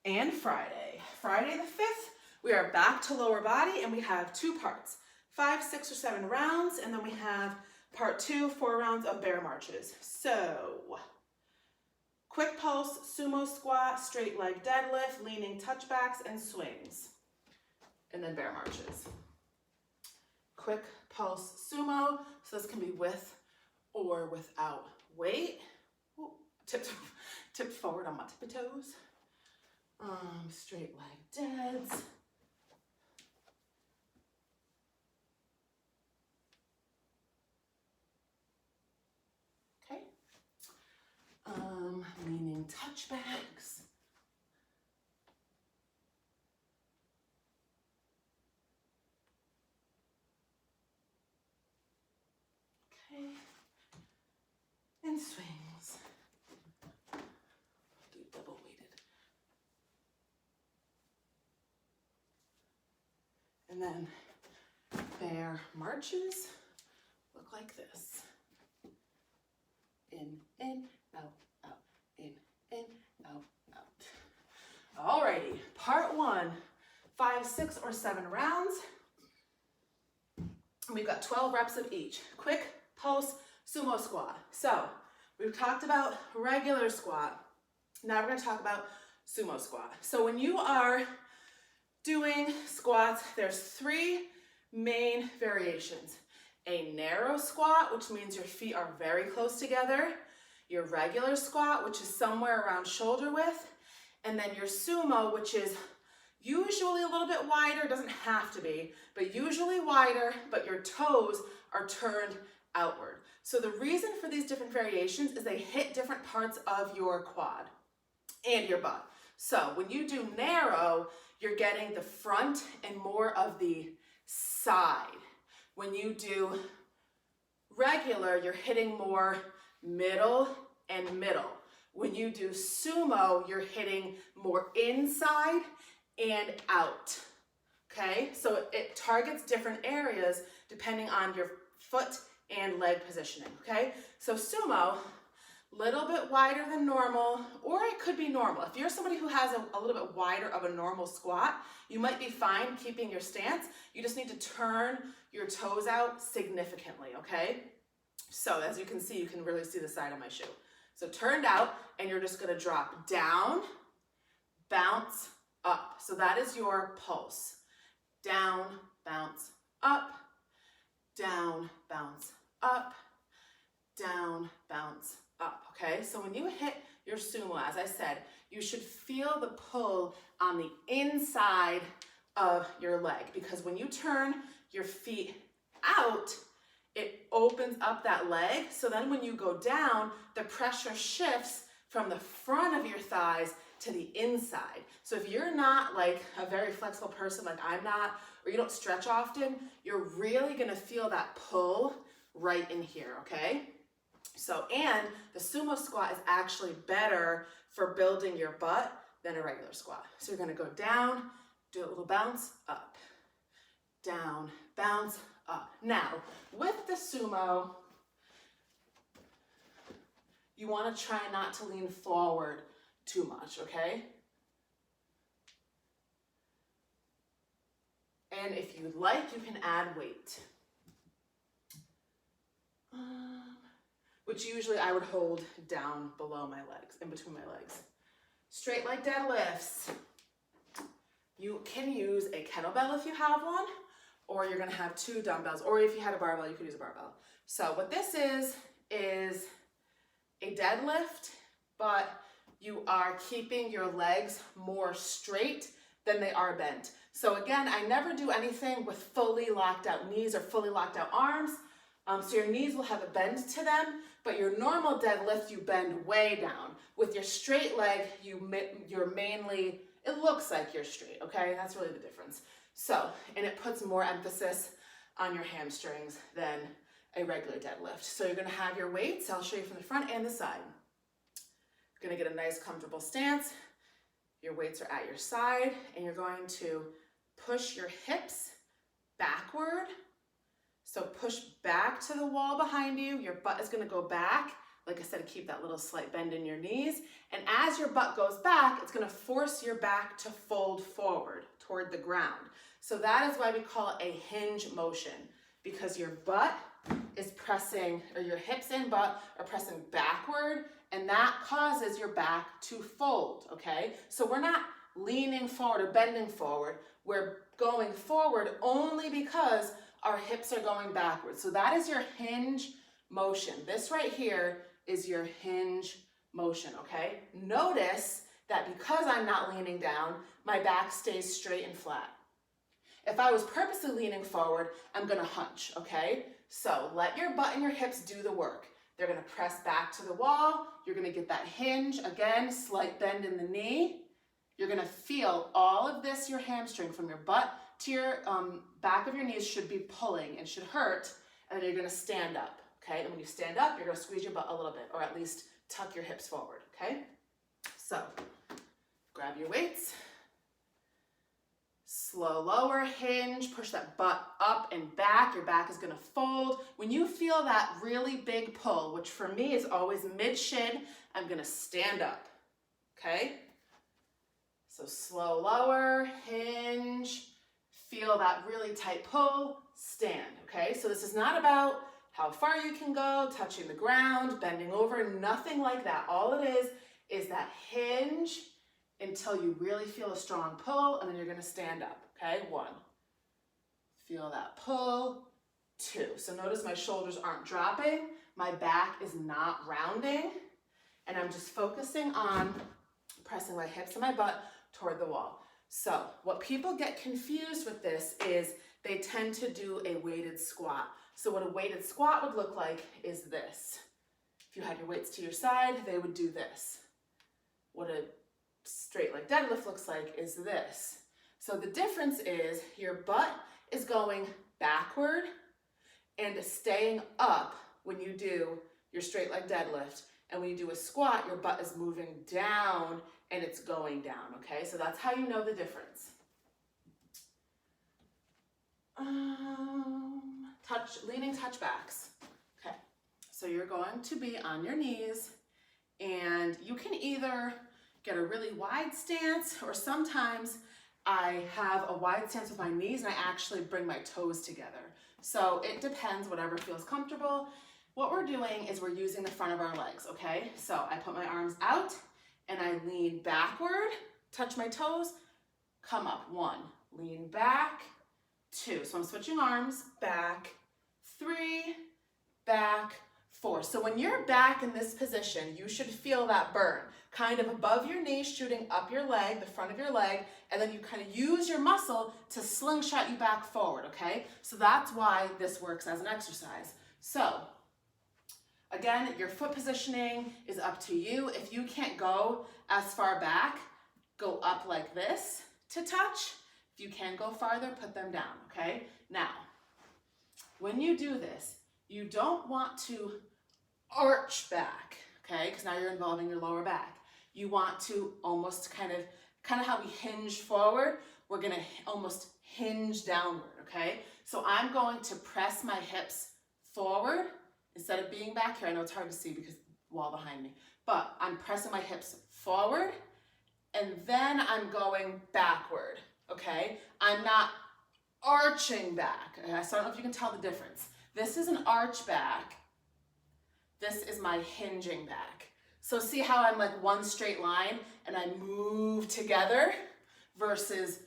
and Friday. Friday the 5th, we are back to lower body and we have 2 parts, 5, 6, or 7 rounds, and then we have part 2, 4 rounds of bear marches. So, quick pulse, sumo squat, straight leg deadlift, leaning touchbacks and swings, and then bear marches. Quick pulse sumo, so this can be with or without weight. Ooh, tipped forward on my tippy toes. Straight leg deads. Okay. Leaning touchbacks. Okay. And swings. Do double weighted. And then bear marches look like this. In, out, out, in, out, out. Alrighty, part 1, 5, 6, or 7 rounds. We've got 12 reps of each. Quick pulse sumo squat. So we've talked about regular squat. Now we're going to talk about sumo squat. So when you are doing squats, there's 3 main variations. A narrow squat, which means your feet are very close together. Your regular squat, which is somewhere around shoulder width. And then your sumo, which is usually a little bit wider, doesn't have to be, but usually wider, but your toes are turned outward. So the reason for these different variations is they hit different parts of your quad and your butt. So when you do narrow, you're getting the front and more of the side. When you do regular, you're hitting more middle and middle. When you do sumo, you're hitting more inside and out. Okay, so it targets different areas depending on your foot and leg positioning. Okay, so sumo, little bit wider than normal, or it could be normal. If you're somebody who has a little bit wider of a normal squat, you might be fine keeping your stance. You just need to turn your toes out significantly, okay? So as you can see, you can really see the side of my shoe. So turned out, and you're just gonna drop down, bounce, up. So that is your pulse. Down, bounce, up, down, bounce, up, down, bounce, up, okay? So when you hit your sumo, as I said, you should feel the pull on the inside of your leg, because when you turn your feet out, it opens up that leg. So then when you go down, the pressure shifts from the front of your thighs to the inside. So if you're not like a very flexible person like I'm not, or you don't stretch often, you're really gonna feel that pull right in here, okay? So, and the sumo squat is actually better for building your butt than a regular squat. So you're gonna go down, do a little bounce, up, down, bounce, up. Now, with the sumo, you wanna try not to lean forward too much, okay? And if you'd like, you can add weight. Which usually I would hold down below my legs, in between my legs. Straight leg deadlifts. You can use a kettlebell if you have one, or you're gonna have 2 dumbbells, or if you had a barbell, you could use a barbell. So what this is a deadlift, but you are keeping your legs more straight than they are bent. So again, I never do anything with fully locked out knees or fully locked out arms. So your knees will have a bend to them, but your normal deadlift, you bend way down. With your straight leg, you're mainly, it looks like you're straight, okay? That's really the difference. So, and it puts more emphasis on your hamstrings than a regular deadlift. So you're gonna have your weights, I'll show you from the front and the side. You're gonna get a nice comfortable stance. Your weights are at your side, and you're going to push your hips backward. So push back to the wall behind you. Your butt is gonna go back like I said, keep that little slight bend in your knees. And as your butt goes back, it's gonna force your back to fold forward toward the ground. So that is why we call it a hinge motion, because your butt is pressing, or your hips and butt are pressing backward, and that causes your back to fold, okay? So we're not leaning forward or bending forward. We're going forward only because our hips are going backwards. So that is your hinge motion. This right here is your hinge motion, okay? Notice that because I'm not leaning down, my back stays straight and flat. If I was purposely leaning forward, I'm gonna hunch, okay? So let your butt and your hips do the work. They're gonna press back to the wall. You're gonna get that hinge. Again, slight bend in the knee. You're gonna feel all of this, your hamstring from your butt to your back of your knees should be pulling and should hurt, and then you're gonna stand up, okay? And when you stand up, you're gonna squeeze your butt a little bit, or at least tuck your hips forward, okay? So, grab your weights. Slow lower, hinge, push that butt up and back. Your back is gonna fold. When you feel that really big pull, which for me is always mid-shin, I'm gonna stand up, okay? So slow lower, hinge, feel that really tight pull, stand, okay? So this is not about how far you can go, touching the ground, bending over, nothing like that. All it is that hinge until you really feel a strong pull, and then you're gonna stand up, okay? 1. Feel that pull. 2. So notice my shoulders aren't dropping, my back is not rounding, and I'm just focusing on pressing my hips and my butt toward the wall. So what people get confused with this is they tend to do a weighted squat. So what a weighted squat would look like is this. If you had your weights to your side, they would do this. What a straight leg deadlift looks like is this. So the difference is your butt is going backward and staying up when you do your straight leg deadlift. And when you do a squat, your butt is moving down and it's going down, okay? So that's how you know the difference. Leaning touchbacks. Okay, so you're going to be on your knees, and you can either get a really wide stance, or sometimes I have a wide stance with my knees and I actually bring my toes together. So it depends, whatever feels comfortable. What we're doing is we're using the front of our legs, okay? So I put my arms out and I lean backward, touch my toes, come up. 1, lean back, 2. So I'm switching arms, back, 3, back, 4. So when you're back in this position, you should feel that burn, kind of above your knee, shooting up your leg, the front of your leg, and then you kind of use your muscle to slingshot you back forward, okay? So that's why this works as an exercise. So again, your foot positioning is up to you. If you can't go as far back, go up like this to touch. If you can go farther, put them down, okay? Now, when you do this, you don't want to arch back, okay? Because now you're involving your lower back. You want to almost kind of how we hinge forward, we're gonna almost hinge downward, okay? So I'm going to press my hips forward instead of being back here. I know it's hard to see because the wall behind me, but I'm pressing my hips forward and then I'm going backward, okay? I'm not arching back. Okay? So I don't know if you can tell the difference. This is an arch back. This is my hinging back. So see how I'm like one straight line and I move together versus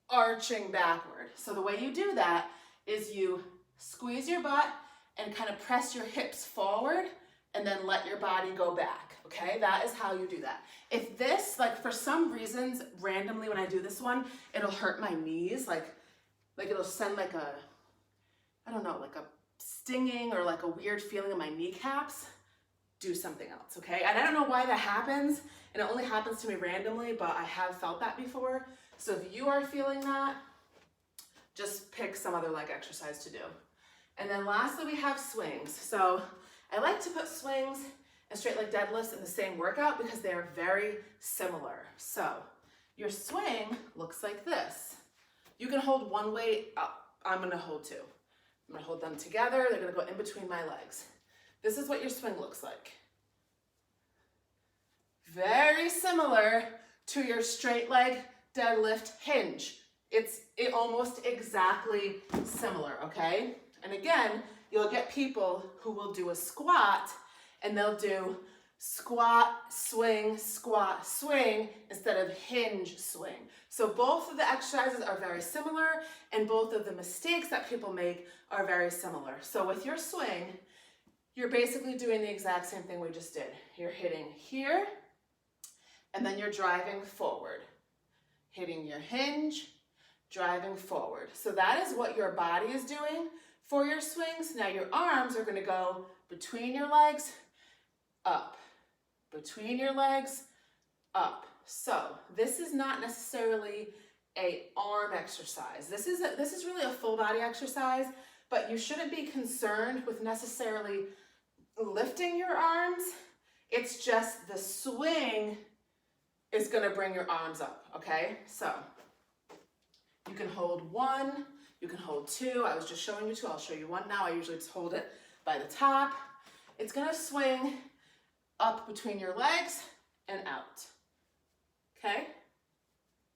arching backward. So the way you do that is you squeeze your butt and kind of press your hips forward and then let your body go back, okay? That is how you do that. If this, like for some reasons, randomly when I do this one, it'll hurt my knees, like it'll send like a, I don't know, like a stinging or like a weird feeling in my kneecaps, do something else, okay? And I don't know why that happens, and it only happens to me randomly, but I have felt that before. So if you are feeling that, just pick some other leg exercise to do. And then lastly, we have swings. So I like to put swings and straight leg deadlifts in the same workout because they are very similar. So your swing looks like this. You can hold one weight up. I'm gonna hold 2. I'm gonna hold them together. They're gonna go in between my legs. This is what your swing looks like. very similar to your straight leg deadlift hinge. It's almost exactly similar, okay? And again, you'll get people who will do a squat and they'll do squat, swing, instead of hinge, swing. So both of the exercises are very similar and both of the mistakes that people make are very similar. So with your swing, you're basically doing the exact same thing we just did. You're hitting here and then you're driving forward. Hitting your hinge, driving forward. So that is what your body is doing for your swings. Now your arms are going to go between your legs, up, between your legs, up. So this is not necessarily an arm exercise. This is really a full body exercise, but you shouldn't be concerned with necessarily lifting your arms. It's just the swing is going to bring your arms up, okay? So you can hold one, you can hold two. I was just showing you two. I'll show you one now. I usually just hold it by the top. It's going to swing up between your legs and out, okay?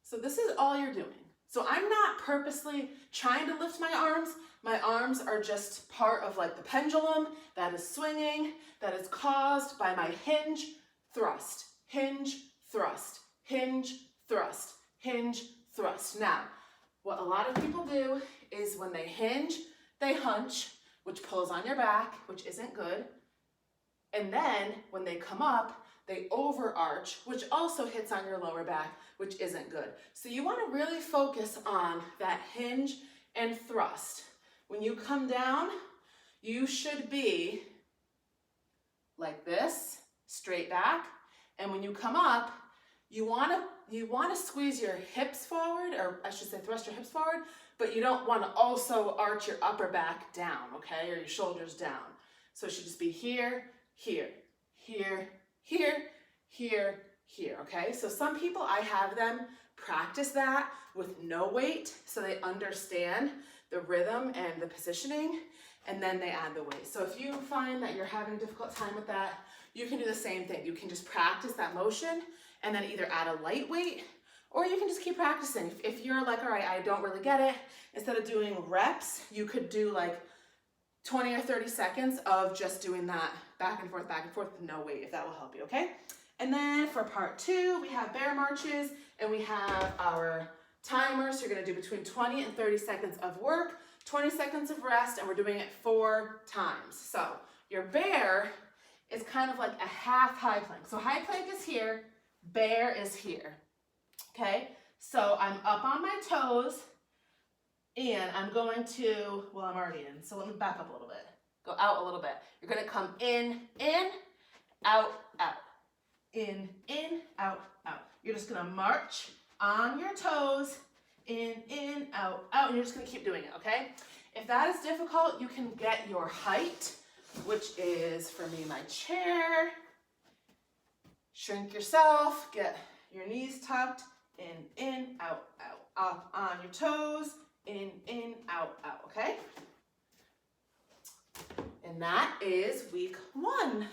So this is all you're doing. So I'm not purposely trying to lift my arms. My arms are just part of like the pendulum that is swinging, that is caused by my hinge, thrust, hinge, thrust, hinge, thrust, hinge, thrust. Now, what a lot of people do is when they hinge, they hunch, which pulls on your back, which isn't good. And then when they come up, they overarch, which also hits on your lower back, which isn't good. So you want to really focus on that hinge and thrust. When you come down, you should be like this, straight back. And when you come up, you want to squeeze your hips forward, or I should say thrust your hips forward, but you don't want to also arch your upper back down, okay, or your shoulders down. So it should just be here, here, here, here, here, here, okay? So some people, I have them practice that with no weight so they understand the rhythm and the positioning, and then they add the weight. So if you find that you're having a difficult time with that, you can do the same thing. You can just practice that motion and then either add a light weight, or you can just keep practicing. If you're like, all right, I don't really get it, instead of doing reps, you could do like 20 or 30 seconds of just doing that back and forth with no weight, if that will help you, okay? And then for part 2, we have bear marches and we have our timers. You're gonna do between 20 and 30 seconds of work, 20 seconds of rest, and we're doing it 4 times. So your bear is kind of like a half high plank. So high plank is here, bear is here, okay? So I'm up on my toes and I'm going to, well, I'm already in, so let me back up a little bit. Go out a little bit. You're gonna come in, out, out. In, out, out. You're just gonna march on your toes, in, out, out, and you're just gonna keep doing it, okay? If that is difficult, you can get your height, which is, for me, my chair. Shrink yourself, get your knees tucked, in, out, out. Up on your toes, in, out, out, okay? And that is week 1.